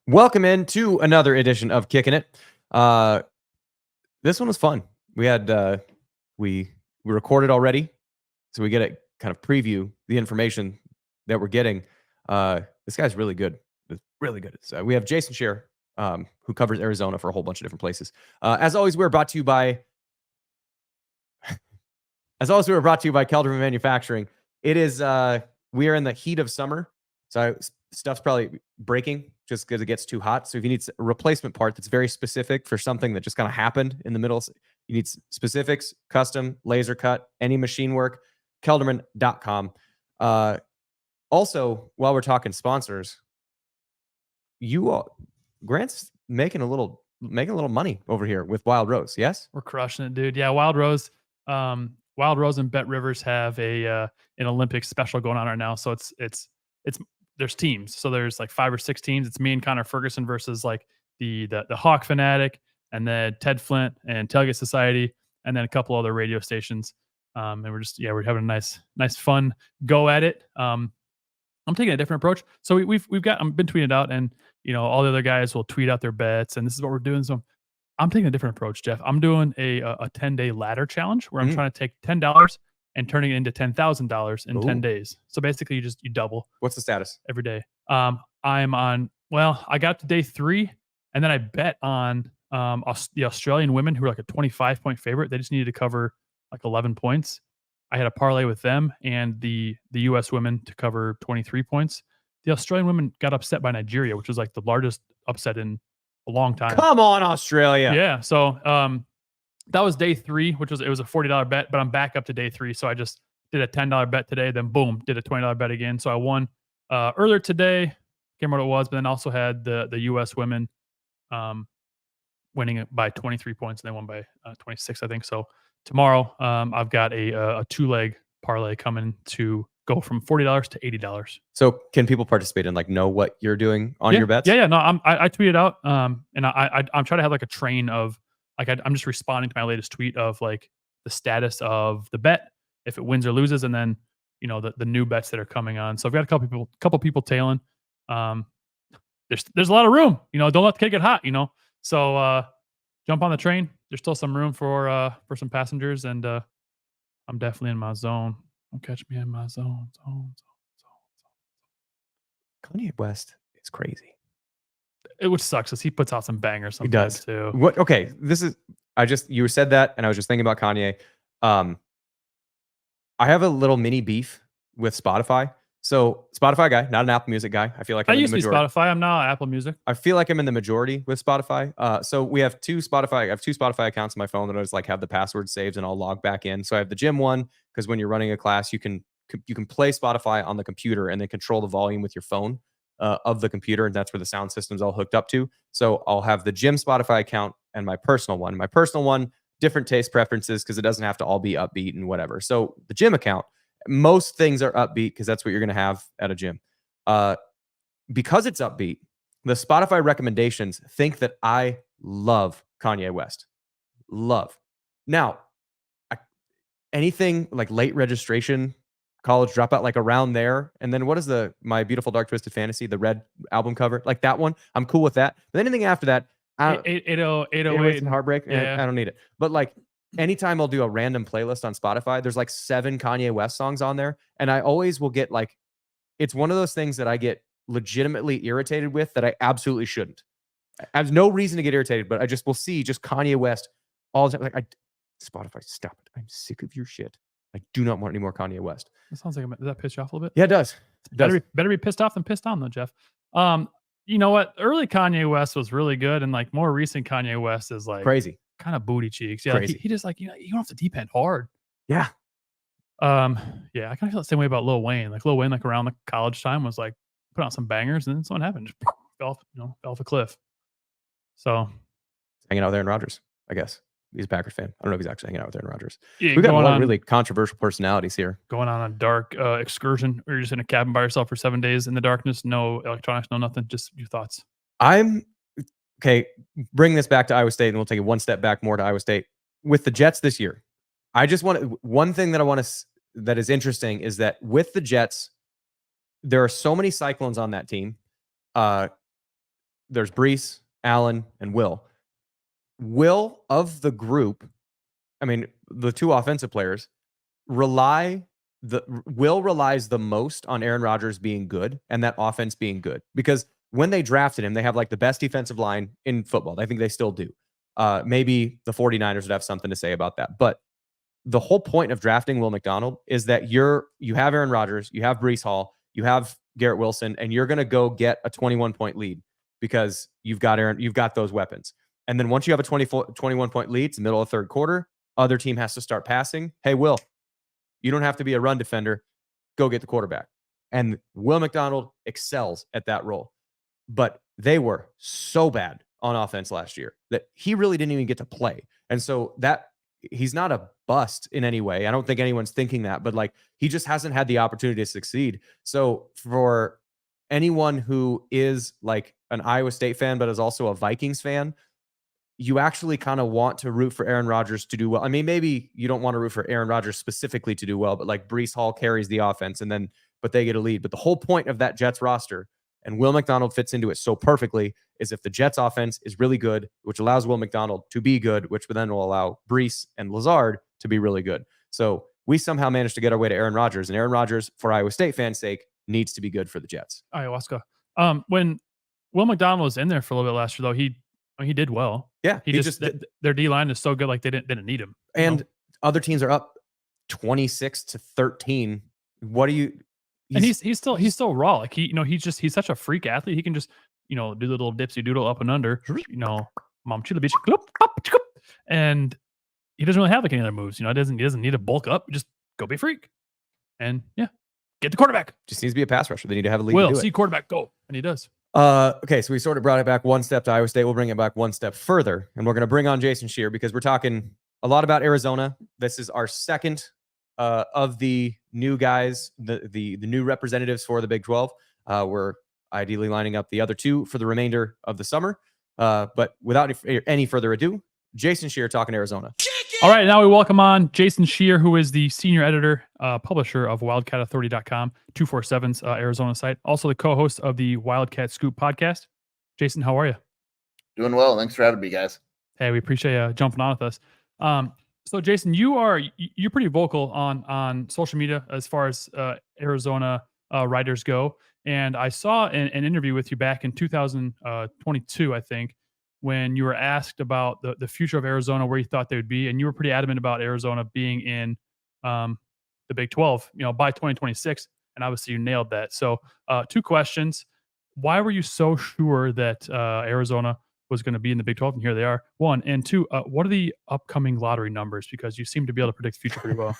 Welcome into another edition of Kickin' It. This one was fun. We had we recorded already, so we get to kind of preview the information that we're getting. This guy's really good. Really good. So we have Jason Scheer, who covers Arizona for a whole bunch of different places. As always, we're brought to you by Kelderman Manufacturing. It is we are in the heat of summer, so stuff's probably breaking just because it gets too hot. So if you need a replacement part that's very specific for something that just kind of happened in the middle, you need specifics, custom, laser cut, any machine work, kelderman.com. Also, while we're talking sponsors, Grant's making a little money over here with Wild Rose. Yes, we're crushing it, dude. Yeah, Wild Rose and Bet Rivers have an Olympic special going on right now. So it's there's teams. So there's like 5 or 6 teams. It's me and Connor Ferguson versus like the Hawk Fanatic, and then Ted Flint and Tailgate Society, and then a couple other radio stations. And we're having a nice fun go at it. I'm taking a different approach. So we've been tweeting out, and all the other guys will tweet out their bets, and this is what we're doing. So I'm taking a different approach, Jeff. I'm doing a 10-day ladder challenge where I'm trying to take $10 and turning it into $10,000 in 10 days. So basically you double. What's the status? Every day. I'm on, I got to day 3, and then I bet on the Australian women, who are like a 25-point favorite. They just needed to cover like 11 points. I had a parlay with them and the U.S. women to cover 23 points. The Australian women got upset by Nigeria, which was like the largest upset in a long time. Come on, Australia. Yeah. So that was day 3, it was a $40 bet, but I'm back up to day 3. So I just did a $10 bet today, then boom, did a $20 bet again. So I won earlier today. Can't remember what it was, but then also had the U.S. women winning it by 23 points, and they won by 26, I think. So tomorrow, I've got a 2-leg parlay coming to go from $40 to $80. So can people participate and know what you're doing on your bets? Yeah. No, I tweeted out, and I'm trying to have like a train of I'm just responding to my latest tweet of like the status of the bet, if it wins or loses, and then the new bets that are coming on. So I've got a couple people tailing. There's a lot of room. Don't let the cake get hot. So jump on the train. There's still some room for some passengers, and I'm definitely in my zone. Don't catch me in my zone. Kanye West is crazy. Which sucks because he puts out some bangers sometimes too. What? Okay, you said that, and I was just thinking about Kanye. I have a little mini beef with Spotify. So Spotify guy, not an Apple Music guy. I feel like I used to be Spotify. I'm now Apple Music. I feel like I'm in the majority with Spotify. So we have I have 2 Spotify accounts on my phone that I just have the password saved, and I'll log back in. So I have the gym one, because when you're running a class, you can play Spotify on the computer and then control the volume with your phone of the computer, and that's where the sound system's all hooked up to. So I'll have the gym Spotify account and my personal one. My personal one, different taste preferences, because it doesn't have to all be upbeat and whatever. So the gym account, most things are upbeat because that's what you're going to have at a gym. Because it's upbeat, the Spotify recommendations think that I love Kanye West. Love. Now, anything like late registration, college dropout, around there. And then what is My Beautiful Dark Twisted Fantasy, the red album cover, that one, I'm cool with that. But anything after that, 808 and Heartbreak, yeah. I don't need it. But anytime I'll do a random playlist on Spotify, there's 7 Kanye West songs on there. And I always will get it's one of those things that I get legitimately irritated with that I absolutely shouldn't. I have no reason to get irritated, but I just will see Kanye West all the time. Spotify, stop it. I'm sick of your shit. I do not want any more Kanye West. That sounds like, does that piss you off a little bit? Yeah, it does. Better be pissed off than pissed on though, Jeff. You know what? Early Kanye West was really good, and more recent Kanye West is crazy, kind of booty cheeks. Yeah, crazy. He just you don't have to deep end hard. Yeah. Yeah, I kind of feel the same way about Lil Wayne. Lil Wayne, around the college time was put out some bangers, and then something happened, just fell off a cliff. So hanging out with Aaron Rodgers, I guess. He's a Packers fan. I don't know if he's actually hanging out with Aaron Rodgers. Yeah, we've got a lot of really controversial personalities here. Going on a dark excursion, or you're just in a cabin by yourself for 7 days in the darkness, no electronics, no nothing, just your thoughts. Bring this back to Iowa State, and we'll take it one step back more to Iowa State. With the Jets this year, one thing that is interesting is that with the Jets, there are so many Cyclones on that team. there's Brees, Allen, and Will. Will of the group, I mean, the two offensive players Will relies the most on Aaron Rodgers being good and that offense being good, because when they drafted him, they have like the best defensive line in football. I think they still do. Maybe the 49ers would have something to say about that. But the whole point of drafting Will McDonald is that you have Aaron Rodgers, you have Brees Hall, you have Garrett Wilson, and you're going to go get a 21-point lead because you've got those weapons. And then once you have a 21-point lead, it's the middle of the third quarter, other team has to start passing. Hey, Will, you don't have to be a run defender. Go get the quarterback. And Will McDonald excels at that role. But they were so bad on offense last year that he really didn't even get to play. And so that he's not a bust in any way. I don't think anyone's thinking that, but like he just hasn't had the opportunity to succeed. So for anyone who is like an Iowa State fan, but is also a Vikings fan, you actually kind of want to root for Aaron Rodgers to do well. I mean, maybe you don't want to root for Aaron Rodgers specifically to do well, but like Brees Hall carries the offense but they get a lead. But the whole point of that Jets roster, and Will McDonald fits into it so perfectly, is if the Jets offense is really good, which allows Will McDonald to be good, which then will allow Brees and Lazard to be really good. So we somehow managed to get our way to Aaron Rodgers, and Aaron Rodgers, for Iowa State fans' sake, needs to be good for the Jets. Ayahuasca. When Will McDonald was in there for a little bit last year, though, he did well. Yeah, he just their D line is so good, like they didn't need him. And other teams are up 26-13. What do you? And he's still raw. Like he's such a freak athlete. He can just do the little dipsy doodle up and under. Mom chilla bitch, and he doesn't really have like any other moves. He doesn't need to bulk up. Just go be a freak, and get the quarterback. Just needs to be a pass rusher. They need to have a lead. Will see quarterback go, and he does. Okay, so we sort of brought it back one step to Iowa State. We'll bring it back one step further, and we're going to bring on Jason Scheer because we're talking a lot about Arizona. This is our second of the new guys, the new representatives for the Big 12. We're ideally lining up the other two for the remainder of the summer. But without any further ado, Jason Scheer talking Arizona. All right, now we welcome on Jason Scheer, who is the senior editor, publisher of WildcatAuthority.com, 247's Arizona site, also the co-host of the Wildcat Scoop podcast. Jason, how are you? Doing well. Thanks for having me, guys. Hey, we appreciate you jumping on with us. So, Jason, you're pretty vocal on social media as far as Arizona writers go, and I saw an interview with you back in 2022, I think, when you were asked about the future of Arizona, where you thought they would be, and you were pretty adamant about Arizona being in the Big 12, by 2026, and obviously you nailed that. So, two questions: why were you so sure that Arizona was going to be in the Big 12, and here they are? One, and two, what are the upcoming lottery numbers? Because you seem to be able to predict the future pretty well.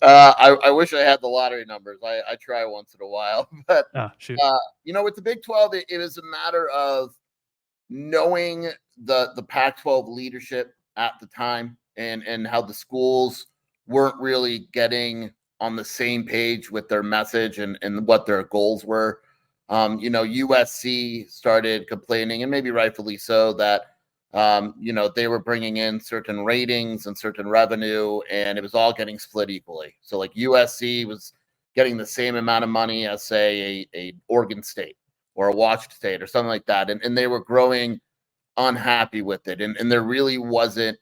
I wish I had the lottery numbers. I try once in a while, but with the Big 12, it was a matter of knowing the Pac-12 leadership at the time and how the schools weren't really getting on the same page with their message and what their goals were. USC started complaining, and maybe rightfully so, that they were bringing in certain ratings and certain revenue, and it was all getting split equally. So like USC was getting the same amount of money as, say, a Oregon State or a Washington State or something like that. And they were growing unhappy with it. And there really wasn't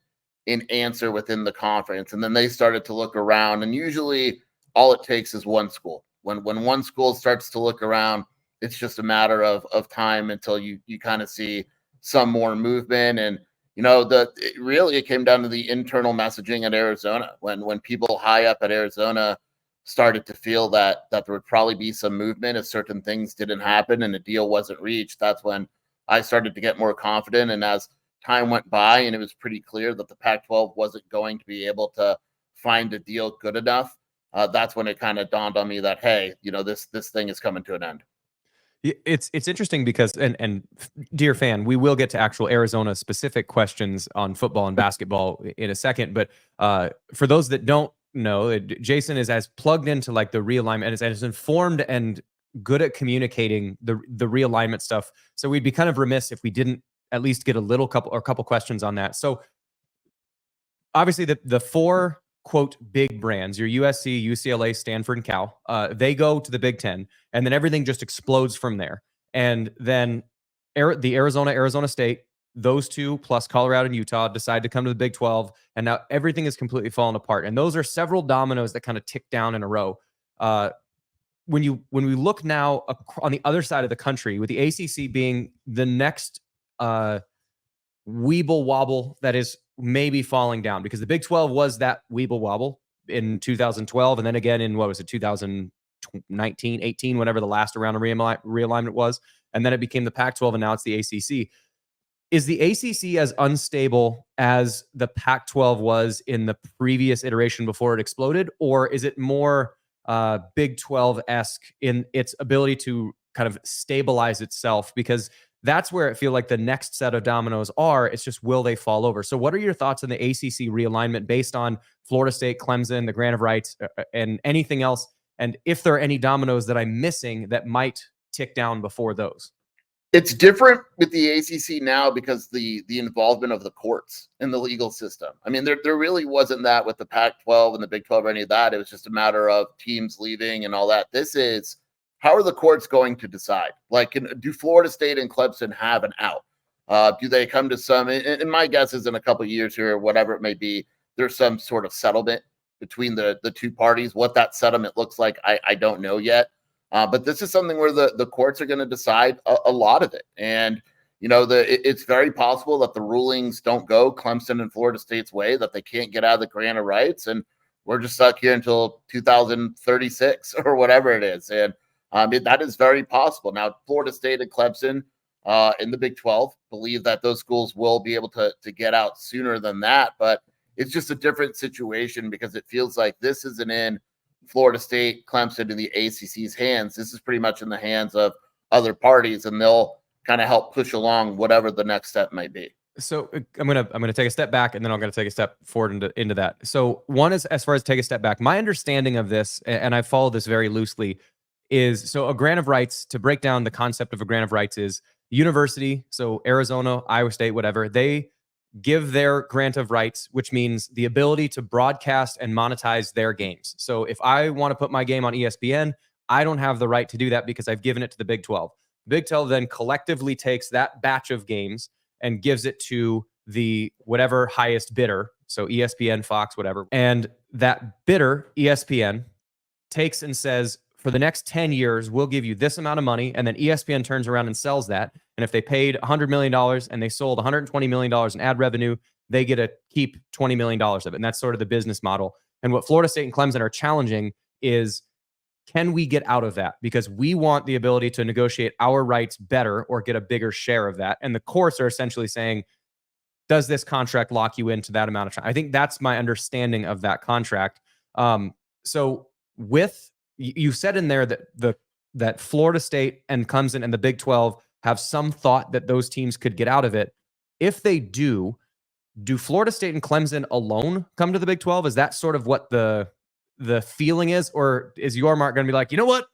an answer within the conference. And then they started to look around, and usually all it takes is one school. When one school starts to look around, it's just a matter of time until you kind of see some more movement. And, it came down to the internal messaging at Arizona. When people high up at Arizona started to feel that there would probably be some movement if certain things didn't happen and a deal wasn't reached, that's when I started to get more confident. And as time went by and it was pretty clear that the Pac-12 wasn't going to be able to find a deal good enough, that's when it kind of dawned on me that, hey, this thing is coming to an end. It's interesting because, and dear fan, we will get to actual Arizona specific questions on football and basketball in a second. But for those that don't know, Jason is as plugged into like the realignment and is informed and good at communicating the realignment stuff. So we'd be kind of remiss if we didn't at least get a couple questions on that. So obviously the four quote big brands, your USC, UCLA, Stanford, and Cal, they go to the Big Ten, and then everything just explodes from there. And then the Arizona State, those two plus Colorado and Utah decide to come to the Big 12, and now everything is completely fallen apart. And those are several dominoes that kind of tick down in a row. When we look now on the other side of the country, with the ACC being the next weeble wobble that is maybe falling down, because the Big 12 was that weeble wobble in 2012, and then again in 2019, 18, whenever the last round of realignment was, and then it became the Pac-12, and now it's the ACC. Is the ACC as unstable as the Pac-12 was in the previous iteration before it exploded, or is it more Big 12-esque in its ability to kind of stabilize itself? Because that's where I feel like the next set of dominoes are. It's just, will they fall over? So what are your thoughts on the ACC realignment based on Florida State, Clemson, the grant of rights, and anything else? And if there are any dominoes that I'm missing that might tick down before those? It's different with the ACC now because the involvement of the courts in the legal system. I mean, there really wasn't that with the Pac-12 and the Big 12 or any of that. It was just a matter of teams leaving and all that. This is, how are the courts going to decide? Like, do Florida State and Clemson have an out? Do they come to some, and my guess is in a couple of years here, or whatever it may be, there's some sort of settlement between the two parties. What that settlement looks like, I don't know yet. But this is something where the courts are going to decide a lot of it. And, you know, it's very possible that the rulings don't go Clemson and Florida State's way, that they can't get out of the grant of rights, and we're just stuck here until 2036 or whatever it is. And that is very possible. Now, Florida State and Clemson in the Big 12 believe that those schools will be able to get out sooner than that. But it's just a different situation because it feels like this isn't in Florida State, Clemson, in the ACC's hands. This is pretty much in the hands of other parties, and they'll kind of help push along whatever the next step might be. So I'm gonna take a step back, and then I'm gonna take a step forward into that. So one is, as far as take a step back, my understanding of this, and I follow this very loosely, is so a grant of rights, to break down the concept of a grant of rights, is university, so Arizona, Iowa State, whatever, they give their grant of rights, which means the ability to broadcast and monetize their games. So if I want to put my game on ESPN, I don't have the right to do that because I've given it to the Big 12. The Big 12 then collectively takes that batch of games and gives it to the whatever highest bidder, so ESPN, Fox, whatever. And that bidder, ESPN, takes and says, for the next 10 years, we'll give you this amount of money. And then ESPN turns around and sells that. And if they paid $100 million and they sold $120 million in ad revenue, they get to keep $20 million of it. And that's sort of the business model. And what Florida State and Clemson are challenging is, can we get out of that? Because we want the ability to negotiate our rights better or get a bigger share of that. And the courts are essentially saying, does this contract lock you into that amount of time? I think that's my understanding of that contract. So with, you said in there that that Florida State and Clemson and the Big 12 have some thought that those teams could get out of it. If they do Florida State and Clemson alone come to the Big 12? Is that sort of what the feeling is? Or is Yormark going to be like, you know what?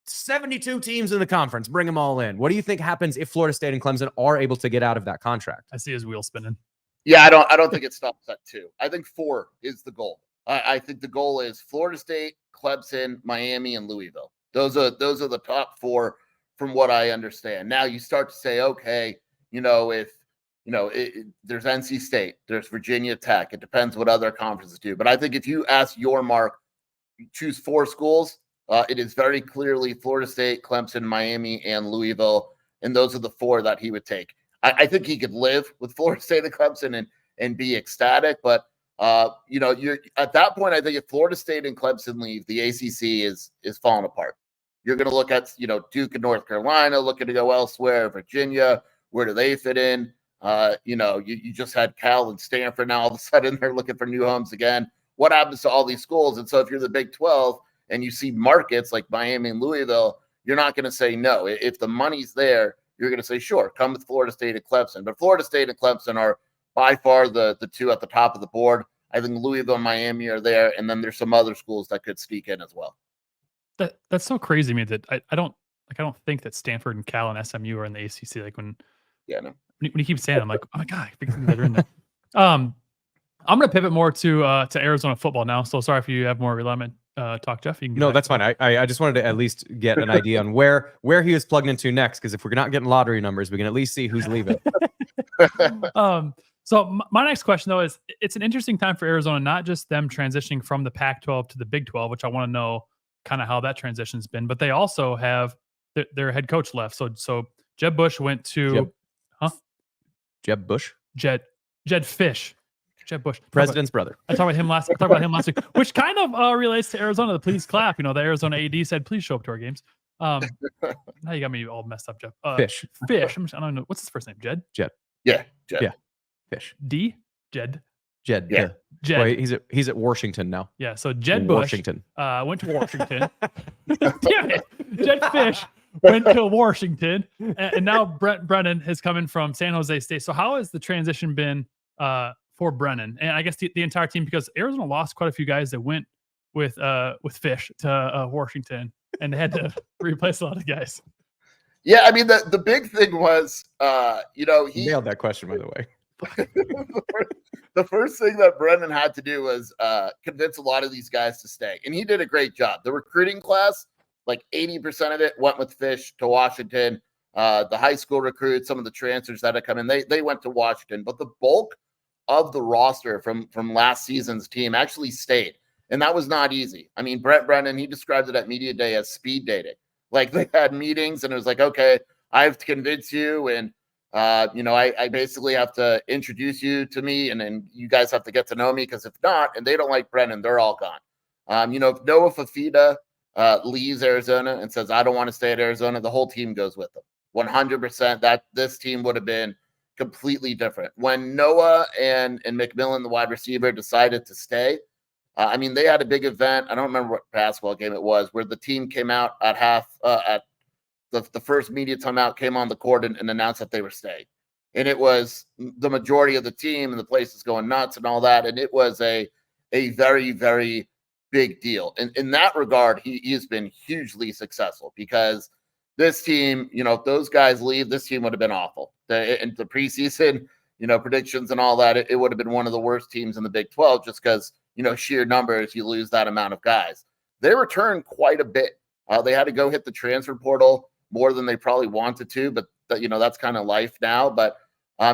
72 teams in the conference, bring them all in. What do you think happens if Florida State and Clemson are able to get out of that contract? I see his wheel spinning. Yeah, I don't think it stops at 2. I think 4 is the goal. I think the goal is Florida State, Clemson, Miami, and Louisville. Those are the top 4 from what I understand. Now you start to say, okay, if there's NC State, there's Virginia Tech. It depends what other conferences do. But I think if you ask Yormark, choose 4 schools, it is very clearly Florida State, Clemson, Miami, and Louisville. And those are the 4 that he would take. I think he could live with Florida State and Clemson and be ecstatic. But you're at that point, I think if Florida State and Clemson leave, the ACC is falling apart. You're going to look at, Duke and North Carolina looking to go elsewhere. Virginia, where do they fit in? You just had Cal and Stanford. Now all of a sudden they're looking for new homes again. What happens to all these schools? And so if you're the Big 12 and you see markets like Miami and Louisville, you're not going to say no. If the money's there, you're going to say, sure, come with Florida State and Clemson. But Florida State and Clemson are by far the 2 at the top of the board. I think Louisville and Miami are there, and then there's some other schools that could sneak in as well. That's so crazy to me that I don't think that Stanford and Cal and SMU are in the ACC. Like when you keep saying, I'm like, oh my god, they're in there. I'm going to pivot more to Arizona football now. So sorry if you have more realignment talk, Jeff? You can No, that's fine. I just wanted to at least get an idea on where he was plugged into next, because if we're not getting lottery numbers, we can at least see who's leaving. So my next question, though, is it's an interesting time for Arizona, not just them transitioning from the Pac-12 to the Big 12, which I want to know kind of how that transition's been, but they also have their head coach left. So Jeb Bush went to Jeb Bush? Jed Fish. Jeb Bush. President's brother. I talked about him last week, which kind of relates to Arizona. The please clap. The Arizona AD said, please show up to our games. Now you got me all messed up, Jeff. Fish. I don't know. What's his first name? Jed? Yeah. Jed. Yeah. Fish. D? Jed. Yeah. Jed. Well, he's at Washington now. Yeah. So Jed Bush Washington. Went to Washington. Damn it. Jed Fish went to Washington. And now Brent Brennan has come in from San Jose State. So how has the transition been for Brennan? And I guess the entire team, because Arizona lost quite a few guys that went with Fish to Washington, and they had to replace a lot of guys. Yeah, I mean, the big thing was, he nailed that question, by the way. The first thing that Brennan had to do was convince a lot of these guys to stay, and he did a great job. The recruiting class, like 80% of it went with Fish to Washington. The high school recruits, some of the transfers that had come in, they went to Washington, but the bulk of the roster from last season's team actually stayed, and that was not easy. I mean, Brent Brennan, he described it at media day as speed dating. Like, they had meetings, and it was like, okay, I have to convince you, and I basically have to introduce you to me, and then you guys have to get to know me, because if not, and they don't like Brennan, they're all gone. If Noah Fafita leaves Arizona and says, I don't want to stay at Arizona, the whole team goes with him. 100%. That this team would have been completely different. When Noah and McMillan, the wide receiver, decided to stay, they had a big event. I don't remember what basketball game it was, where the team came out at the first media timeout, came on the court and announced that they were staying. And it was the majority of the team, and the place is going nuts and all that. And it was a very, very big deal. And in that regard, he has been hugely successful, because this team, if those guys leave, this team would have been awful. The preseason, predictions and all that, it would have been one of the worst teams in the Big 12, just because, sheer numbers, you lose that amount of guys. They returned quite a bit. They had to go hit the transfer portal more than they probably wanted to, but that's kind of life now. But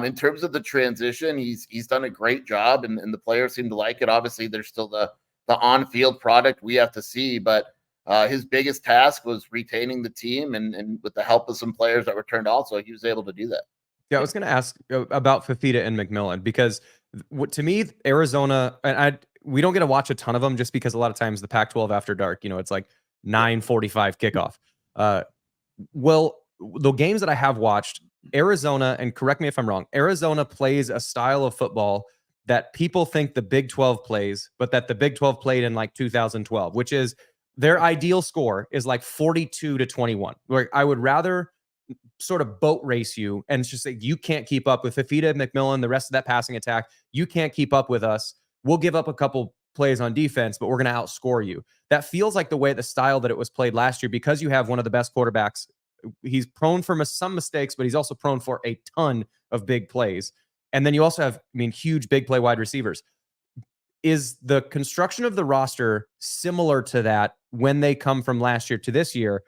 in terms of the transition, he's done a great job, and the players seem to like it. Obviously, there's still the on-field product we have to see, but his biggest task was retaining the team, and with the help of some players that returned also, he was able to do that. Yeah, I was going to ask about Fafita and McMillan, because to me, Arizona, and we don't get to watch a ton of them, just because a lot of times the Pac-12 after dark, it's like 9:45 kickoff. Well, the games that I have watched, Arizona, and correct me if I'm wrong, Arizona plays a style of football that people think the Big 12 plays, but that the Big 12 played in like 2012, which is their ideal score is like 42-21. Like, I would rather sort of boat race you and just say, you can't keep up with Fafita, McMillan, the rest of that passing attack. You can't keep up with us. We'll give up a couple plays on defense, but we're going to outscore you. That feels like the style that it was played last year, because you have one of the best quarterbacks. He's prone for some mistakes, but he's also prone for a ton of big plays. And then you also have, huge big play wide receivers. Is the construction of the roster similar to that when they come from last year to this year?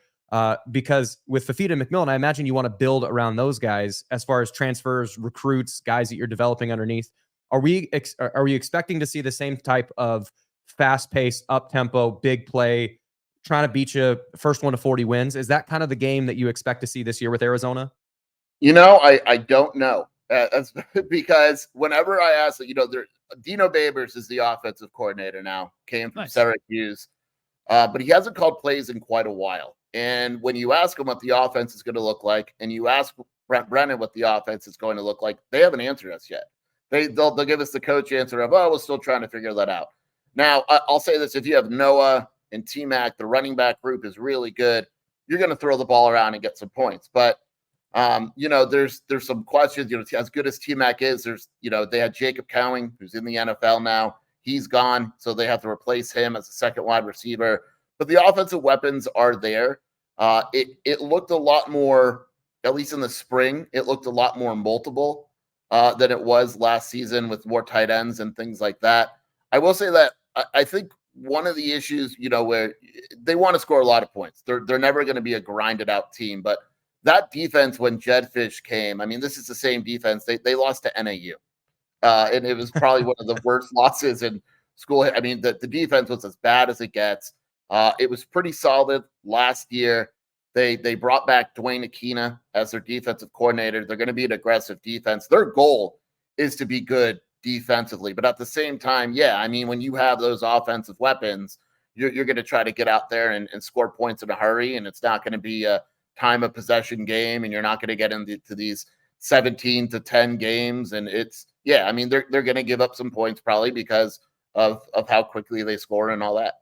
Because with Fafita and McMillan, I imagine you want to build around those guys as far as transfers, recruits, guys that you're developing underneath. Are we expecting to see the same type of fast-paced, up-tempo, big play, trying to beat you first one to 40 wins? Is that kind of the game that you expect to see this year with Arizona? I don't know. That's because whenever I ask, Dino Babers is the offensive coordinator now, came from Syracuse, but he hasn't called plays in quite a while. And when you ask him what the offense is going to look like, and you ask Brent Brennan what the offense is going to look like, they haven't answered us yet. They'll give us the coach answer of, we're still trying to figure that out. Now, I'll say this: if you have Noah and T-Mac, the running back group is really good. You're going to throw the ball around and get some points. But there's some questions. As good as T-Mac is, they had Jacob Cowing, who's in the NFL now. He's gone, so they have to replace him as a second wide receiver. But the offensive weapons are there. It looked a lot more, at least in the spring, it looked a lot more multiple than it was last season, with more tight ends and things like that. I will say that I think one of the issues, where they want to score a lot of points. They're never going to be a grinded out team, but that defense when Jedfish came, I mean, this is the same defense. They lost to NAU. And it was probably one of the worst losses in school. I mean, the defense was as bad as it gets. It was pretty solid last year. They brought back Dwayne Aquina as their defensive coordinator. They're going to be an aggressive defense. Their goal is to be good defensively. But at the same time, yeah, I mean, when you have those offensive weapons, you're going to try to get out there and score points in a hurry. And it's not going to be a time of possession game. And you're not going to get into these 17-10 games. And I mean, they're going to give up some points probably because of how quickly they score and all that.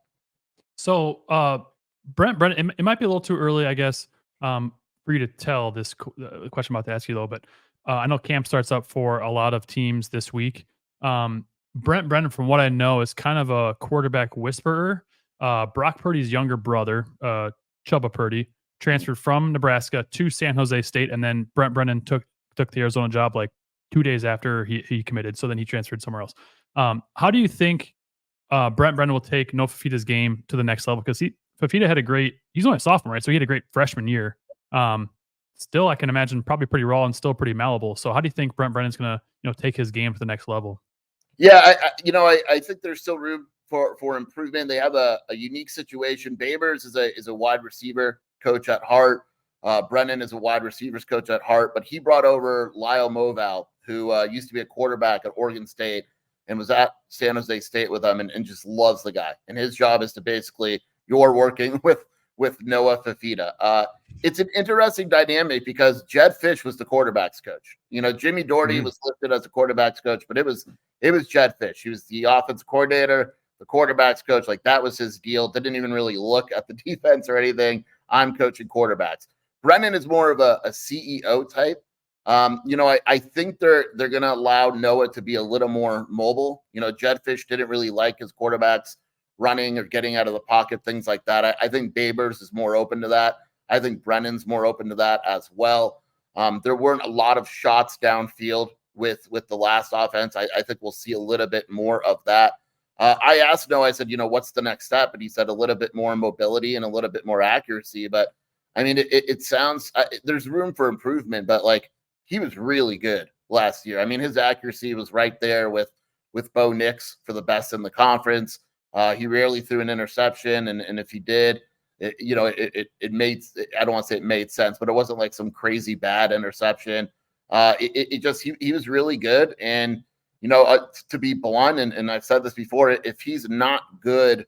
So, Brent Brennan, it might be a little too early, I guess, for you to tell this question I'm about to ask you though, but I know camp starts up for a lot of teams this week. Brent Brennan, from what I know, is kind of a quarterback whisperer. Brock Purdy's younger brother, Chubba Purdy, transferred from Nebraska to San Jose State, and then Brent Brennan took the Arizona job like 2 days after he committed. So then he transferred somewhere else. How do you think Brent Brennan will take Noah Fifita's game to the next level? Because Fifita had he's only a sophomore, right? So he had a great freshman year. Still, I can imagine probably pretty raw and still pretty malleable. So how do you think Brent Brennan's going to take his game to the next level? Yeah, I think there's still room for improvement. They have a unique situation. Babers is a wide receiver coach at heart. Brennan is a wide receivers coach at heart, but he brought over Lyle Moval, who used to be a quarterback at Oregon State and was at San Jose State with them and just loves the guy. And his job is to basically, you're working with Noah Fifita. It's an interesting dynamic because Jed Fish was the quarterback's coach. Jimmy Doherty was listed as a quarterback's coach, but it was Jed Fish. He was the offensive coordinator, the quarterback's coach. Like that was his deal. Didn't even really look at the defense or anything. I'm coaching quarterbacks. Brennan is more of a CEO type. I think they're going to allow Noah to be a little more mobile. Jed Fish didn't really like his quarterbacks running or getting out of the pocket, things like that. I think Babers is more open to that. I think Brennan's more open to that as well. There weren't a lot of shots downfield with the last offense. I think we'll see a little bit more of that. I asked Noah, I said, what's the next step? And he said a little bit more mobility and a little bit more accuracy. But I mean, it sounds there's room for improvement, but like he was really good last year. I mean, his accuracy was right there with Bo Nix for the best in the conference. He rarely threw an interception, and if he did, it made, I don't want to say it made sense, but it wasn't like some crazy bad interception. He was really good. And, to be blunt, and I've said this before, if he's not good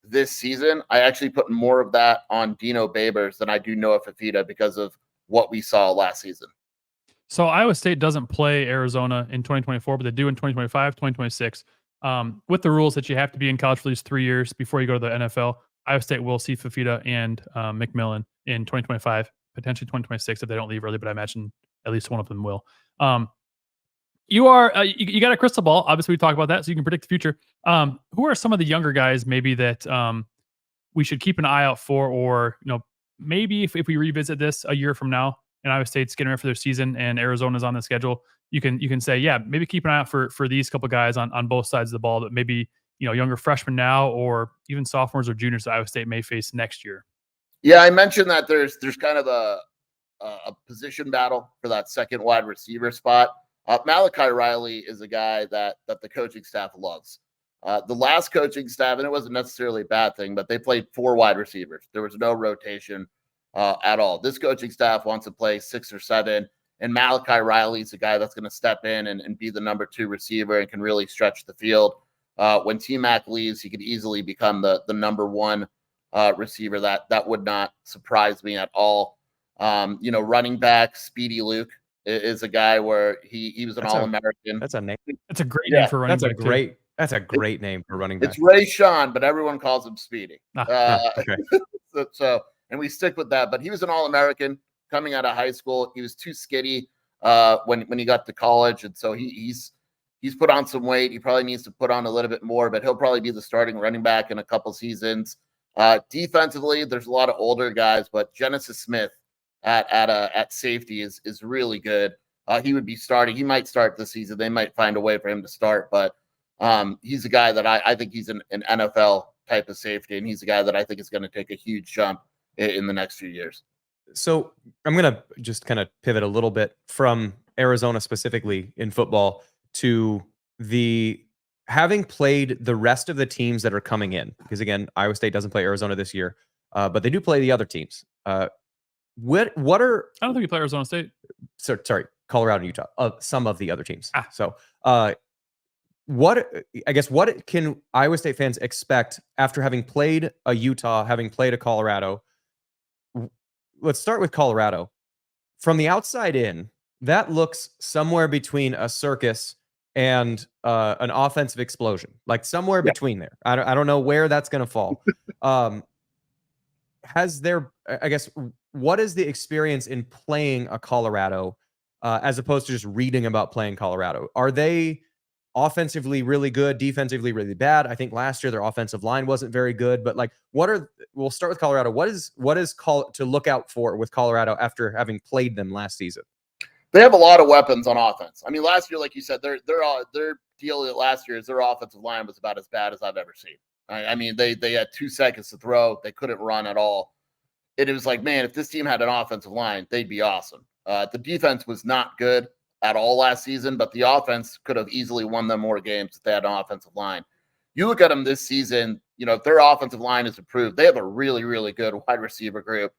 this season, I actually put more of that on Dino Babers than I do Noah Fifita because of what we saw last season. So Iowa State doesn't play Arizona in 2024, but they do in 2025, 2026. With the rules that you have to be in college for at least 3 years before you go to the NFL, Iowa State will see Fifita and McMillan in 2025, potentially 2026 if they don't leave early, but I imagine at least one of them will. You got a crystal ball. Obviously, we talk about that, so you can predict the future. Who are some of the younger guys maybe that we should keep an eye out for, or maybe if we revisit this a year from now and Iowa State's getting ready for their season and Arizona's on the schedule, you can say, yeah, maybe keep an eye out for these couple guys on both sides of the ball that maybe younger freshmen now or even sophomores or juniors that Iowa State may face next year. Yeah, I mentioned that there's kind of a position battle for that second wide receiver spot. Malachi Riley is a guy that the coaching staff loves. The last coaching staff, and it wasn't necessarily a bad thing, but they played 4 wide receivers. There was no rotation at all. This coaching staff wants to play 6 or 7, and Malachi Riley is a guy that's going to step in and be the number 2 receiver and can really stretch the field. When T-Mac leaves, he could easily become the number 1 receiver. That would not surprise me at all. Running back Speedy Luke is a guy where he was an All-American. That's a name. That's a great name for running back. That's a great name for running back. It's Ray Sean, but everyone calls him Speedy. Okay. So, and we stick with that. But he was an All-American coming out of high school. He was too skinny when he got to college, and so he's put on some weight. He probably needs to put on a little bit more, but he'll probably be the starting running back in a couple seasons. Defensively, there's a lot of older guys, but Genesis Smith at safety is really good. He would be starting. He might start this season. They might find a way for him to start, but he's a guy that I think he's an NFL type of safety, and he's a guy that I think is going to take a huge jump in the next few years. So I'm going to just kind of pivot a little bit from Arizona specifically in football to the having played the rest of the teams that are coming in, because again, Iowa State doesn't play Arizona this year, but they do play the other teams. What are I don't think we play Arizona State. Sorry, Colorado and Utah. Some of the other teams. So what can Iowa State fans expect after having played a Utah, having played a Colorado? Let's start with Colorado. From the outside in, that looks somewhere between a circus and an offensive explosion, like somewhere between there. I don't know where that's going to fall. What is the experience in playing a Colorado as opposed to just reading about playing Colorado? Are they offensively really good, defensively really bad? I think last year their offensive line wasn't very good, but like, we'll start with Colorado. What is to look out for with Colorado after having played them last season? They have a lot of weapons on offense. I mean, last year, like you said, their deal last year is their offensive line was about as bad as I've ever seen. I mean, they had 2 seconds to throw. They couldn't run at all. It was like, man, if this team had an offensive line, they'd be awesome. The defense was not good at all last season, but the offense could have easily won them more games if they had an offensive line. You look at them this season, if their offensive line is improved, they have a really, really good wide receiver group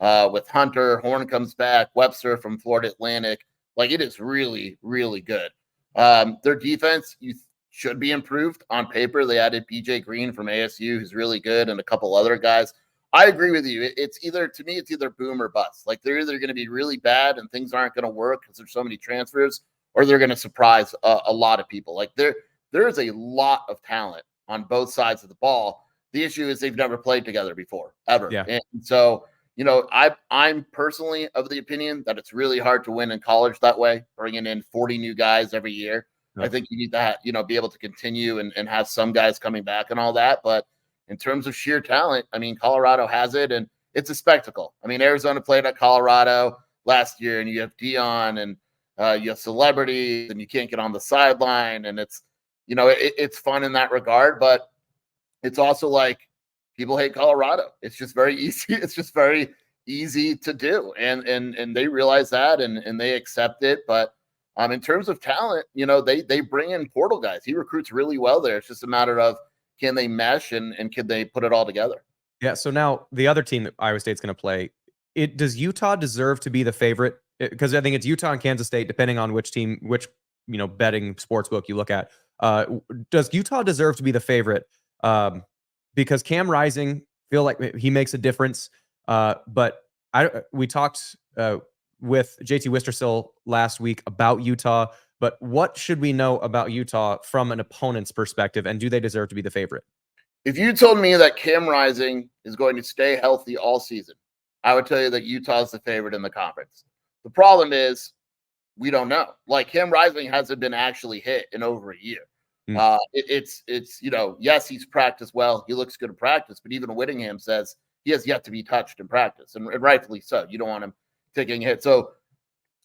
with Hunter. Horn comes back, Webster from Florida Atlantic. Like, it is really, really good. Their defense should be improved on paper. They added BJ Green from ASU, who's really good, and a couple other guys. I agree with you. It's either boom or bust. Like, they're either going to be really bad and things aren't going to work because there's so many transfers, or they're going to surprise a lot of people. Like, there is a lot of talent on both sides of the ball. The issue is they've never played together before, ever. Yeah. And so, I'm personally of the opinion that it's really hard to win in college that way, bringing in 40 new guys every year. Yeah. I think you need to, be able to continue and have some guys coming back and all that. But in terms of sheer talent, I mean, Colorado has it, and it's a spectacle. I mean, Arizona played at Colorado last year, and you have Dion, and you have celebrities, and you can't get on the sideline, and it's, it's fun in that regard, but it's also like people hate Colorado. It's just very easy. It's just very easy to do, and they realize that, and they accept it. But in terms of talent, they bring in portal guys. He recruits really well there. It's just a matter of, can they mesh and can they put it all together? Yeah. So now the other team that Iowa State's going to play, does Utah deserve to be the favorite? Because I think it's Utah and Kansas State, depending on which betting sports book you look at. Does Utah deserve to be the favorite? Because Cam Rising, feel like he makes a difference. But we talked with JT Wistersill last week about Utah. But what should we know about Utah from an opponent's perspective, and do they deserve to be the favorite? If you told me that Cam Rising is going to stay healthy all season, I would tell you that Utah is the favorite in the conference. The problem is we don't know. Like, Cam Rising hasn't been actually hit in over a year. It's yes, he's practiced well. He looks good in practice, but even Whittingham says he has yet to be touched in practice, and rightfully so. You don't want him taking a hit. So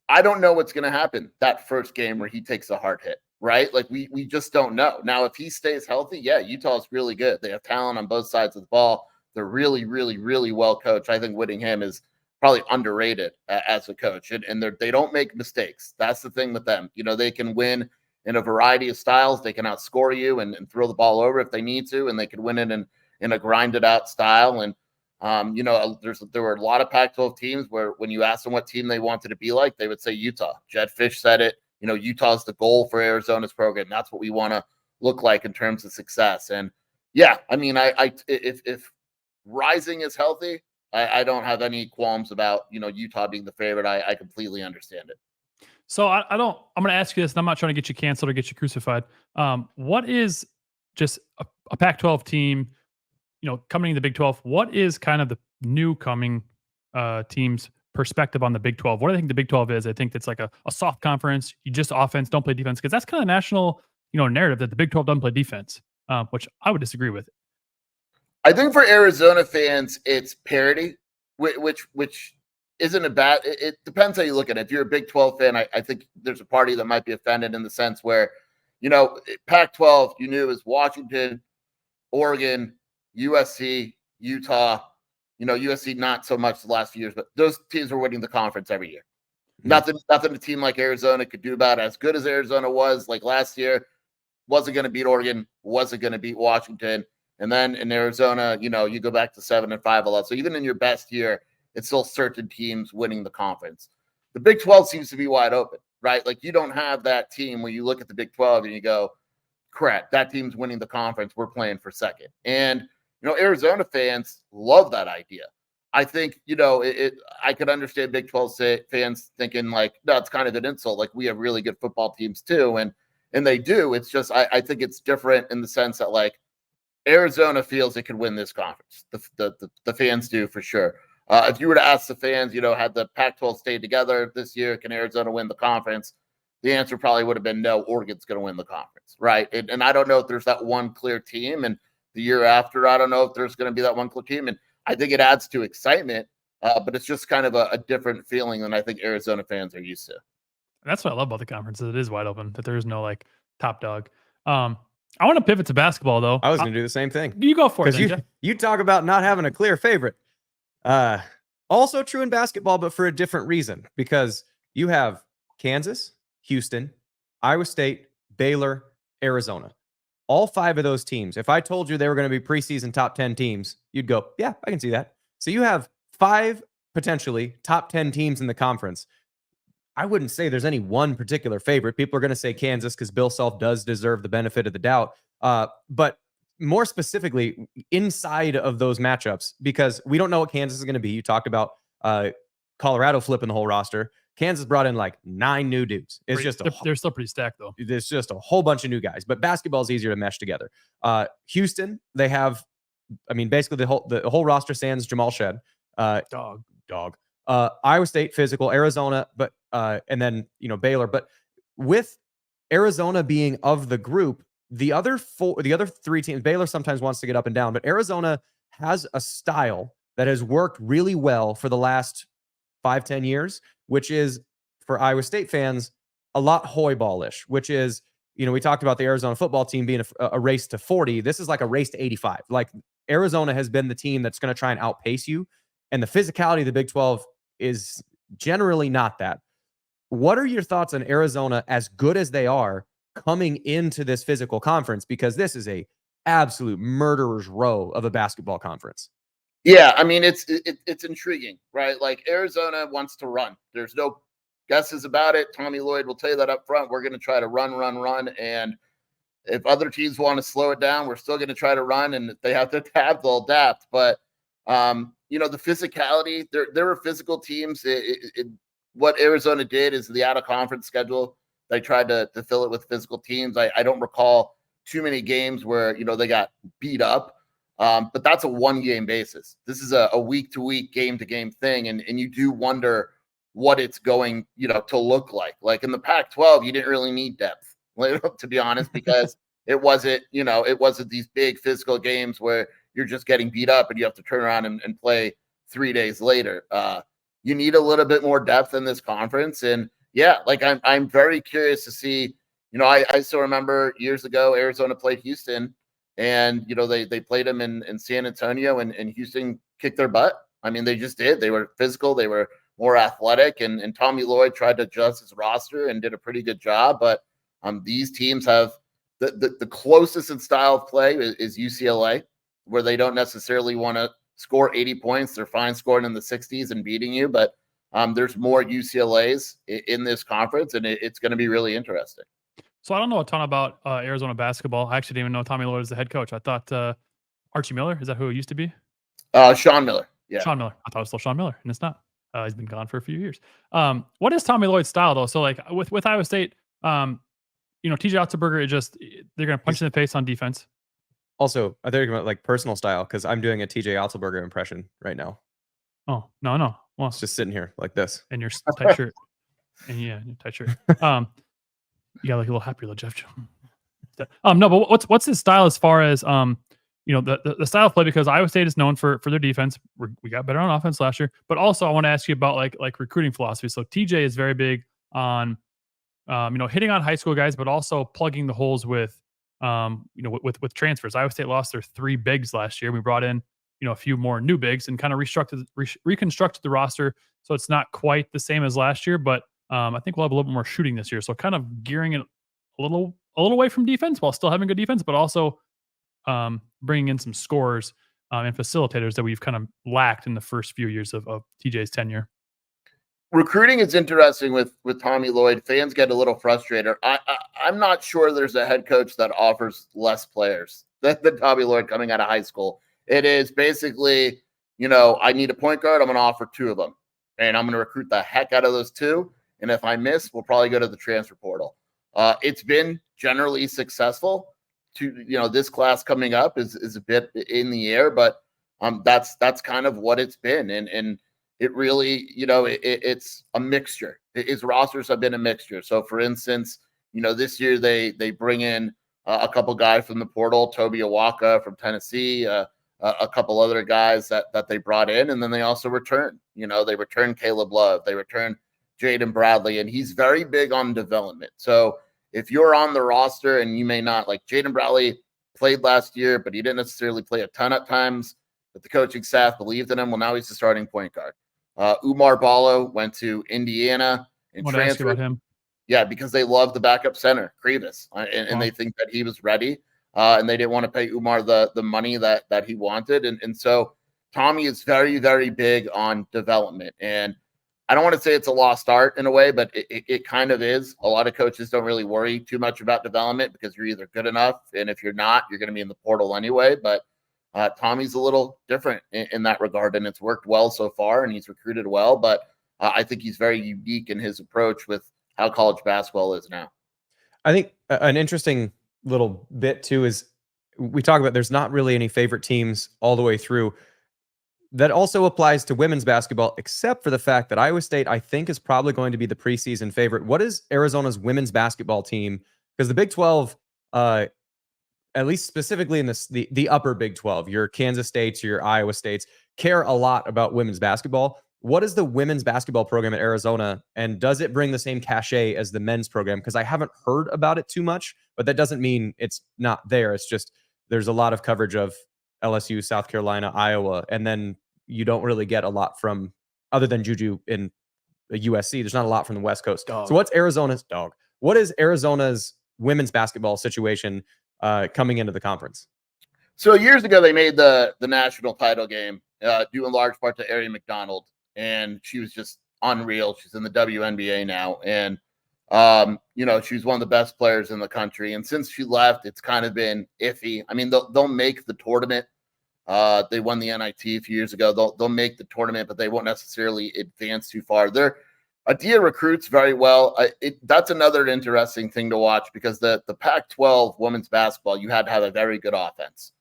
I don't know what's going to happen that first game where he takes a hard hit, right? Like, we just don't know. Now, if he stays healthy, yeah, Utah is really good. They have talent on both sides of the ball. They're really, really, really well coached. I think Whittingham is probably underrated as a coach, and they don't make mistakes. That's the thing with them. They can win in a variety of styles. They can outscore you and throw the ball over if they need to, and they can win it in a grinded out style. And there were a lot of Pac-12 teams where when you asked them what team they wanted to be like, they would say Utah. Jed Fish said it. Utah's the goal for Arizona's program. That's what we want to look like in terms of success. And yeah, I mean, if Rising is healthy, I don't have any qualms about Utah being the favorite. I completely understand it. So I'm going to ask you this, and I'm not trying to get you canceled or get you crucified. What is just a Pac-12 team? Coming to the Big 12, what is kind of the new coming team's perspective on the Big 12? What do I think the Big 12 is? I think it's like a soft conference. You just offense, don't play defense, because that's kind of national, narrative that the Big 12 doesn't play defense, which I would disagree with. I think for Arizona fans, it's parity, which isn't a bad. It depends how you look at it. If you're a Big 12 fan, I think there's a party that might be offended in the sense where, Pac-12, you knew it was Washington, Oregon, USC, Utah, USC not so much the last few years, but those teams are winning the conference every year. Nothing a team like Arizona could do about it. As good as Arizona was like last year, wasn't going to beat Oregon, wasn't going to beat Washington. And then in Arizona, you go back to 7-5 a lot. So even in your best year, it's still certain teams winning the conference. The Big 12 seems to be wide open, right? Like you don't have that team where you look at the Big 12 and you go, crap, that team's winning the conference. We're playing for second. And, Arizona fans love that idea. I think, I could understand Big 12 fans thinking like, no, it's kind of an insult. Like we have really good football teams too. And they do. It's just, I think it's different in the sense that like Arizona feels it could win this conference. The fans do for sure. If you were to ask the fans, had the Pac-12 stayed together this year, can Arizona win the conference? The answer probably would have been no, Oregon's going to win the conference, right? And I don't know if there's that one clear team. And the year after, I don't know if there's going to be that one clear team. And I think it adds to excitement, but it's just kind of a different feeling than I think Arizona fans are used to. And that's what I love about the conference. It is wide open, that there is no like top dog. I want to pivot to basketball though. I was going to do the same thing. You go for it. You talk about not having a clear favorite. Also true in basketball, but for a different reason, because you have Kansas, Houston, Iowa State, Baylor, Arizona. All 5 of those teams, if I told you they were going to be preseason top 10 teams, you'd go, yeah, I can see that. So you have 5 potentially top 10 teams in the conference. I wouldn't say there's any one particular favorite. People are going to say Kansas because Bill Self does deserve the benefit of the doubt. But more specifically, inside of those matchups, because we don't know what Kansas is going to be. You talked about Colorado flipping the whole roster. Kansas brought in like 9 new dudes. They're still pretty stacked though. There's just a whole bunch of new guys, but basketball is easier to mesh together. Houston, they have, basically the whole roster sans Jamal Shed. Dog. Iowa State physical, Arizona, but and then Baylor. But with Arizona being of the group, the other 3 teams, Baylor sometimes wants to get up and down, but Arizona has a style that has worked really well for the last 5-10 years, which is for Iowa State fans a lot hoy ballish, which is, we talked about the Arizona football team being a race to 40. This is like a race to 85. Like Arizona has been the team that's going to try and outpace you. And the physicality of the Big 12 is generally not that. What are your thoughts on Arizona, as good as they are, coming into this physical conference? Because this is a absolute murderer's row of a basketball conference. Yeah, it's intriguing, right? Like Arizona wants to run. There's no guesses about it. Tommy Lloyd will tell you that up front. We're going to try to run. And if other teams want to slow it down, we're still going to try to run. And if they have to adapt, they'll adapt. But, the physicality, there were physical teams. What Arizona did is the out-of-conference schedule. They tried to fill it with physical teams. I don't recall too many games where, they got beat up. But that's a 1-game basis. This is a week-to-week, game-to-game thing. And you do wonder what it's going, to look like. Like in the Pac-12, you didn't really need depth, to be honest, because it wasn't these big physical games where you're just getting beat up and you have to turn around and play 3 days later. You need a little bit more depth in this conference. And yeah, like I'm very curious to see, I still remember years ago, Arizona played Houston. And, they played them in San Antonio and Houston kicked their butt. They just did. They were physical. They were more athletic. And Tommy Lloyd tried to adjust his roster and did a pretty good job. But these teams have the closest in style of play is UCLA, where they don't necessarily want to score 80 points. They're fine scoring in the 60s and beating you. But there's more UCLAs in this conference, and it's going to be really interesting. So I don't know a ton about Arizona basketball. I actually didn't even know Tommy Lloyd was the head coach. I thought Archie Miller, is that who it used to be? Sean Miller. Yeah. Sean Miller. I thought it was still Sean Miller, and it's not. He's been gone for a few years. What is Tommy Lloyd's style though? So like with Iowa State, TJ Otzelberger, they're going to punch in the face on defense. Also, I think about like personal style, because I'm doing a TJ Otzelberger impression right now. Oh, no. Well, it's just sitting here like this. And your tight shirt. And yeah, your tight shirt. You got like a little happy little Jeff. No, but what's his style as far as the style of play? Because Iowa State is known for their defense. We got better on offense last year, but also I want to ask you about like recruiting philosophy. So TJ is very big on hitting on high school guys, but also plugging the holes with with transfers. Iowa State lost their 3 bigs last year. We brought in, a few more new bigs and kind of reconstructed the roster. So it's not quite the same as last year, but I think we'll have a little bit more shooting this year. So kind of gearing it a little away from defense while still having good defense, but also bringing in some scorers and facilitators that we've kind of lacked in the first few years of TJ's tenure. Recruiting is interesting with Tommy Lloyd. Fans get a little frustrated. I'm not sure there's a head coach that offers less players than Tommy Lloyd coming out of high school. It is basically, I need a point guard. I'm going to offer 2 of them, and I'm going to recruit the heck out of those 2. And if I miss, we'll probably go to the transfer portal. It's been generally successful. This class coming up is a bit in the air, but that's kind of what it's been. And it really, it's a mixture. His rosters have been a mixture. So for instance, this year they bring in a couple guys from the portal, Toby Awaka from Tennessee, a couple other guys that they brought in, and then they also return. They return Caleb Love, they return Jaden Bradley, and he's very big on development. So if you're on the roster and you may not, like Jaden Bradley played last year, but he didn't necessarily play a ton at times, but the coaching staff believed in him. Well, now he's the starting point guard. Umar Ballo went to Indiana and transferred. About him. Yeah, because they love the backup center, Grievous, and they think that he was ready, and they didn't want to pay Umar the money that he wanted. And so Tommy is very, very big on development. And I don't want to say it's a lost art in a way, but it kind of is. A lot of coaches don't really worry too much about development because you're either good enough, and if you're not, you're going to be in the portal anyway. But Tommy's a little different in that regard, and it's worked well so far, and he's recruited well. But I think he's very unique in his approach with how college basketball is now. I think an interesting little bit too is we talk about there's not really any favorite teams all the way through. That also applies to women's basketball, except for the fact that Iowa State, I think, is probably going to be the preseason favorite. What is Arizona's women's basketball team? Because the Big 12, at least specifically in the upper Big 12, your Kansas States, your Iowa States, care a lot about women's basketball. What is the women's basketball program at Arizona, and does it bring the same cachet as the men's program? Because I haven't heard about it too much, but that doesn't mean it's not there. It's just there's a lot of coverage of LSU, South Carolina, Iowa, and then you don't really get a lot from, other than Juju in the USC, there's not a lot from the West Coast. Dog. So what is Arizona's women's basketball situation coming into the conference? So years ago, they made the national title game, due in large part to Ari McDonald, and she was just unreal. She's in the WNBA now, and she's one of the best players in the country. And since she left, it's kind of been iffy. I mean, they'll make the tournament. They won the NIT a few years ago. They'll make the tournament, but they won't necessarily advance too far. Adia recruits very well. That's another interesting thing to watch because the Pac-12 women's basketball, you had to have a very good offense.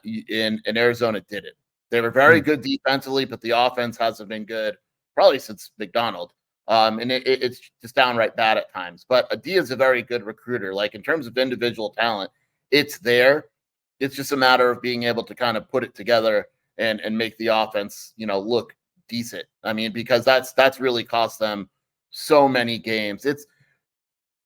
In Arizona did it. They were very good defensively, but the offense hasn't been good probably since McDonald. And it's just downright bad at times. But Adia is a very good recruiter. Like in terms of individual talent, it's there. It's just a matter of being able to kind of put it together and make the offense, look decent. I mean, because that's really cost them so many games.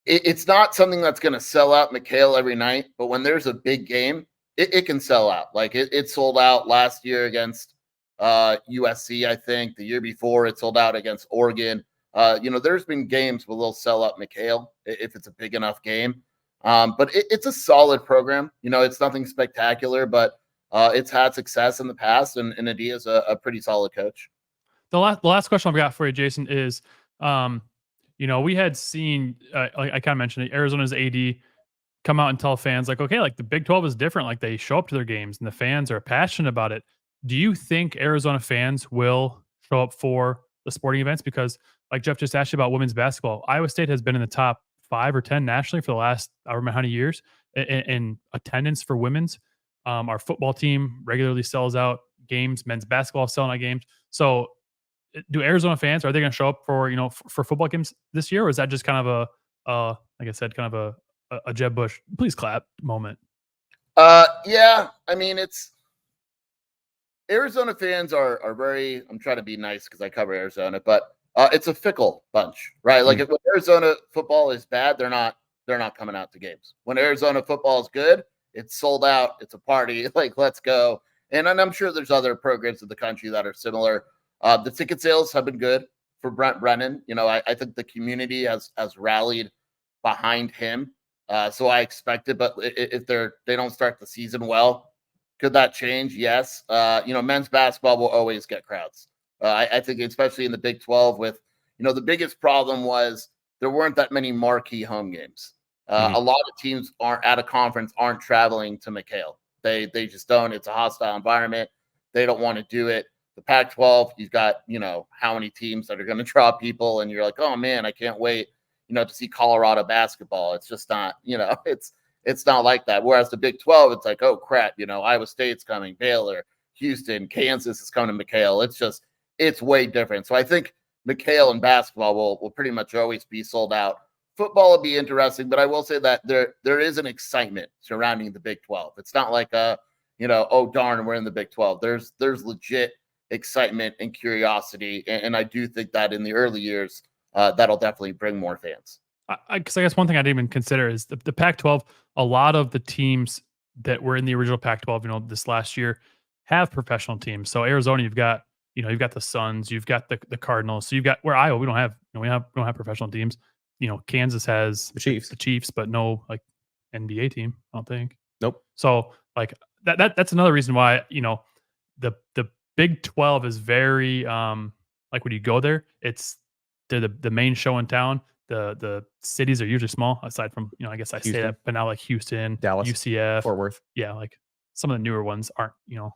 It's not something that's going to sell out McHale every night, but when there's a big game, it can sell out. Like it sold out last year against USC, I think. The year before, it sold out against Oregon. There's been games where they'll sell out McHale if it's a big enough game. But it's a solid program. It's nothing spectacular, but it's had success in the past, and Adia is a pretty solid coach. The last question I've got for you, Jason, is, we had seen, I kind of mentioned it, Arizona's AD come out and tell fans like, okay, like the Big 12 is different. Like they show up to their games and the fans are passionate about it. Do you think Arizona fans will show up for the sporting events? Because like Jeff just asked you about women's basketball, Iowa State has been in the top 5 or 10 nationally for the last however many years in attendance for women's. Our football team regularly sells out games. Men's basketball is selling out games. So do Arizona fans, are they going to show up for, for football games this year? Or is that just kind of like I said, kind of a Jeb Bush, please clap moment? Yeah. I mean, Arizona fans are very, I'm trying to be nice because I cover Arizona, but it's a fickle bunch, right? Like if Arizona football is bad, they're not they're not coming out to games. When Arizona football is good, it's sold out. It's a party. Like, let's go. And I'm sure there's other programs in the country that are similar. The ticket sales have been good for Brent Brennan. You know, I think the community has rallied behind him. So I expect it. But if they don't start the season well, could that change? Yes. You know, men's basketball will always get crowds. I think especially in the Big 12 with, you know, the biggest problem was there weren't that many marquee home games. A lot of teams aren't traveling to McHale. They just don't. It's a hostile environment. They don't want to do it. The Pac-12, you've got, you know, how many teams that are going to draw people, and you're like, oh man, I can't wait, you know, to see Colorado basketball. It's just not, you know, it's not like that. Whereas the Big 12, it's like, oh crap, you know, Iowa State's coming, Baylor, Houston, Kansas is coming to McHale. It's way different. So I think McHale and basketball will pretty much always be sold out. Football will be interesting, but I will say that there is an excitement surrounding the Big 12. It's not like you know, oh darn, we're in the Big 12. There's legit excitement and curiosity, and I do think that in the early years, that'll definitely bring more fans. Because I guess one thing I didn't even consider is the Pac-12. A lot of the teams that were in the original Pac-12, you know, this last year, have professional teams. So Arizona, you've got the Suns, you've got the Cardinals. So you've got where Iowa, we don't have professional teams. You know, Kansas has the Chiefs, but no like NBA team, I don't think. Nope. So like that's another reason why, you know, the Big 12 is very like when you go there, they're the main show in town. The cities are usually small, aside from, you know, I guess I say that, but now like Houston, Dallas, UCF, Fort Worth. Yeah, like some of the newer ones aren't, you know,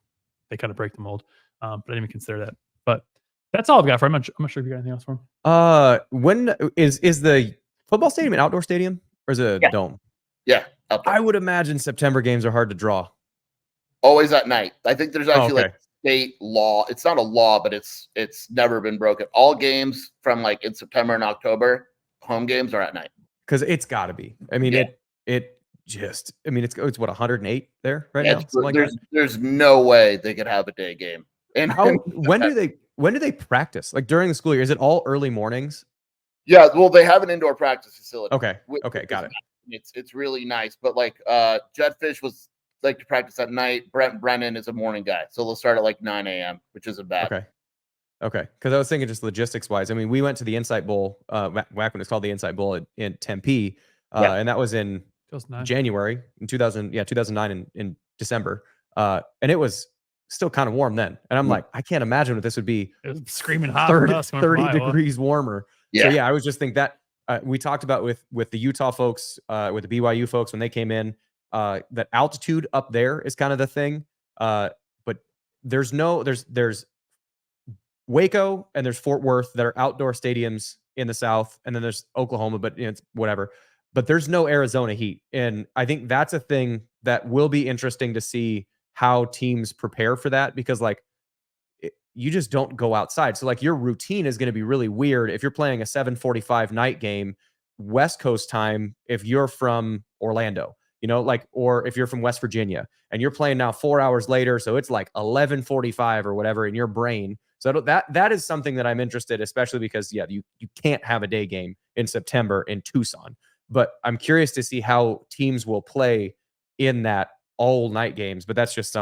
they kind of break the mold. But I didn't even consider that. But that's all I've got for him. I'm not sure if you got anything else for him. When is the football stadium an outdoor stadium or is it a dome? Yeah, outdoor. I would imagine September games are hard to draw. Always at night. I think there's actually like state law. It's not a law, but it's never been broken. All games from like in September and October, home games are at night. Because it's got to be. I mean, it's what 108 there right now. There's no way they could have a day game. And when do they practice? Like during the school year? Is it all early mornings? Yeah, well, they have an indoor practice facility. Okay, got it. It's really nice, but like Jetfish was like to practice at night. Brent Brennan is a morning guy, so they'll start at like 9 a.m., which isn't bad. Okay. Because I was thinking just logistics wise. I mean, we went to the Insight Bowl back when it was called the Insight Bowl in Tempe, and that was in 2009. January in 2009 in December, and it was still kind of warm then. And I'm like, I can't imagine what this would be. It was screaming hot. 30 degrees warmer. Yeah. So yeah, I was just think that we talked about with the Utah folks, with the BYU folks when they came in, that altitude up there is kind of the thing. But there's Waco and there's Fort Worth that are outdoor stadiums in the South, and then there's Oklahoma, but it's whatever. But there's no Arizona heat, and I think that's a thing that will be interesting to see how teams prepare for that, because like you just don't go outside. So like your routine is going to be really weird if you're playing a 7:45 night game West Coast time if you're from Orlando, you know, like, or if you're from West Virginia and you're playing now 4 hours later, so it's like 11:45 or whatever in your brain. So that is something that I'm interested, especially because you can't have a day game in September in Tucson. But I'm curious to see how teams will play in that all night games. But that's just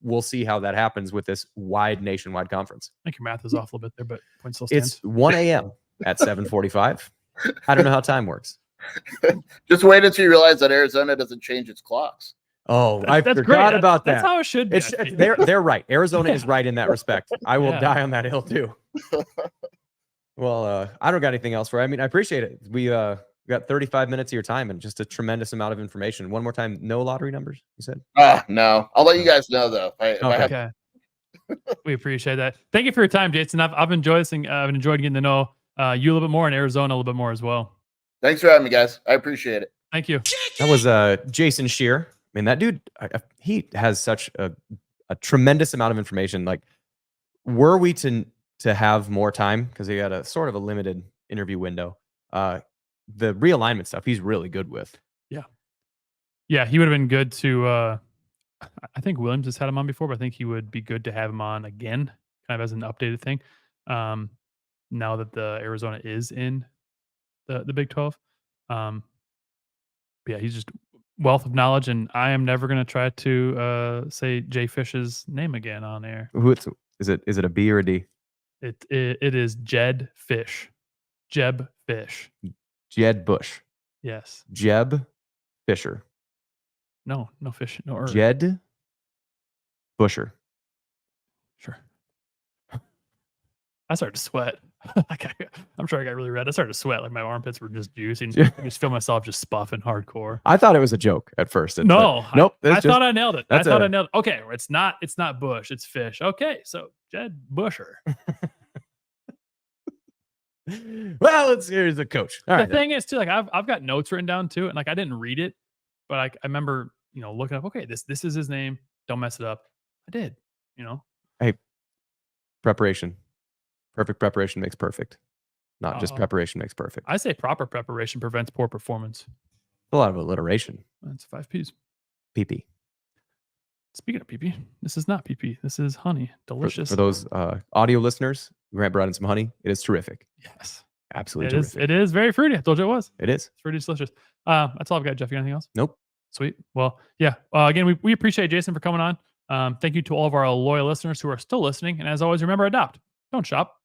we'll see how that happens with this nationwide conference. I think your math is off a little bit there, but point still stands. It's 1 a.m. at 7:45. I don't know how time works. Just wait until you realize that Arizona doesn't change its clocks. Oh, I forgot about that. That's how it should be. They're right. Arizona is right in that respect. I will die on that hill too. Well, I don't got anything else for you. I mean, I appreciate it. We got 35 minutes of your time and just a tremendous amount of information. One more time, no lottery numbers, you said? No. I'll let you guys know though. Okay. We appreciate that. Thank you for your time, Jason. I've enjoyed this, and I've enjoyed getting to know you a little bit more, and Arizona a little bit more as well. Thanks for having me, guys. I appreciate it. Thank you. That was Jason Scheer. I mean, that dude, he has such a tremendous amount of information. Like, were we to have more time, because he had a sort of a limited interview window, the realignment stuff he's really good with. Yeah, he would have been good to I think Williams has had him on before, but I think he would be good to have him on again, kind of as an updated thing. Now that the Arizona is in the Big 12. Yeah, he's just wealth of knowledge, and I am never going to try to say Jay Fish's name again on air. Is it a B or a D? It is Jed Fish. Jeb Fish. Jed Bush. Yes. Jeb Fisher. No fish. No. Jed Busher. Sure. I started to sweat. I'm sure I got really red. I started to sweat. Like my armpits were just juicing. I just feel myself just spuffing hardcore. I thought it was a joke at first. No. Nope. I thought I nailed it. I thought I nailed it. Okay. It's not Bush. It's Fish. Okay. So Jed Busher. Well, here's the coach. All right. The thing is too, like I've got notes written down too, and like I didn't read it, but I remember, looking up, okay, this is his name. Don't mess it up. I did, Hey, preparation. Perfect preparation makes perfect. Not just preparation makes perfect. I say proper preparation prevents poor performance. A lot of alliteration. That's 5 P's. PP. Speaking of PP, this is not PP. This is honey. Delicious. For those audio listeners, Grant brought in some honey. It is terrific. Yes. Absolutely terrific. It is very fruity. I told you it was. It is. It's fruity, delicious. That's all I've got, Jeff. You got anything else? Nope. Sweet. Well, yeah. Again, we appreciate Jason for coming on. Thank you to all of our loyal listeners who are still listening. And as always, remember, adopt. Don't shop.